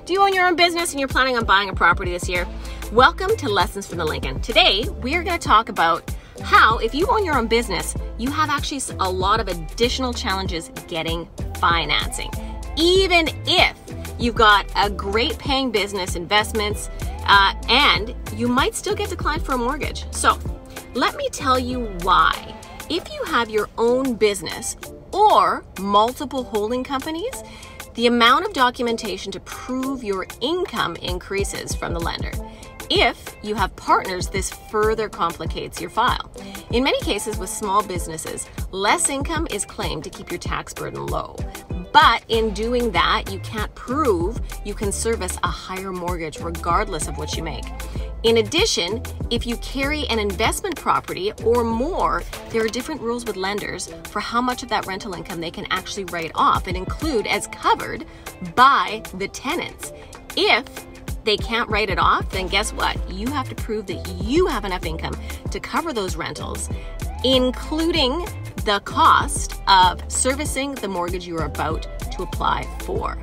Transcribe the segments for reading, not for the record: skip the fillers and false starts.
Do you own your own business and you're planning on buying a property this year? Welcome to Lessons from the Lincoln. Today, we are going to talk about how, if you own your own business, you have actually a lot of additional challenges getting financing. Even if you've got a great paying business, investments, and you might still get declined for a mortgage. So let me tell you why. If you have your own business or multiple holding companies, the amount of documentation to prove your income increases from the lender. If you have partners, this further complicates your file. In many cases with small businesses, less income is claimed to keep your tax burden low. But in doing that, you can't prove you can service a higher mortgage regardless of what you make. In addition, if you carry an investment property or more, there are different rules with lenders for how much of that rental income they can actually write off and include as covered by the tenants. If they can't write it off, then guess what? You have to prove that you have enough income to cover those rentals, including the cost of servicing the mortgage you are about to apply for.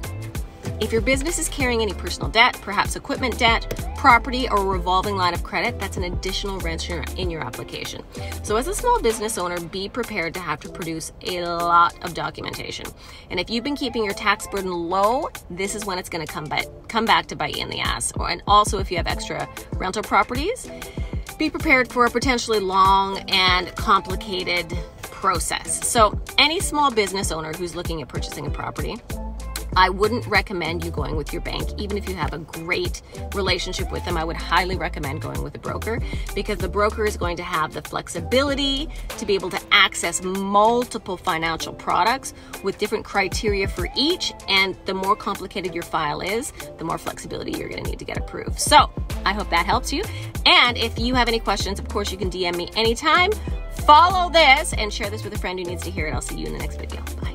If your business is carrying any personal debt, perhaps equipment debt, property, or a revolving line of credit, that's an additional wrench in your application. So as a small business owner, be prepared to have to produce a lot of documentation. And if you've been keeping your tax burden low, this is when it's going to come back to bite you in the ass. And also if you have extra rental properties, be prepared for a potentially long and complicated process. So any small business owner who's looking at purchasing a property, I wouldn't recommend you going with your bank. Even if you have a great relationship with them, I would highly recommend going with a broker, because the broker is going to have the flexibility to be able to access multiple financial products with different criteria for each. And the more complicated your file is, the more flexibility you're going to need to get approved. So I hope that helps you. And if you have any questions, of course, you can DM me anytime. Follow this and share this with a friend who needs to hear it. I'll see you in the next video. Bye.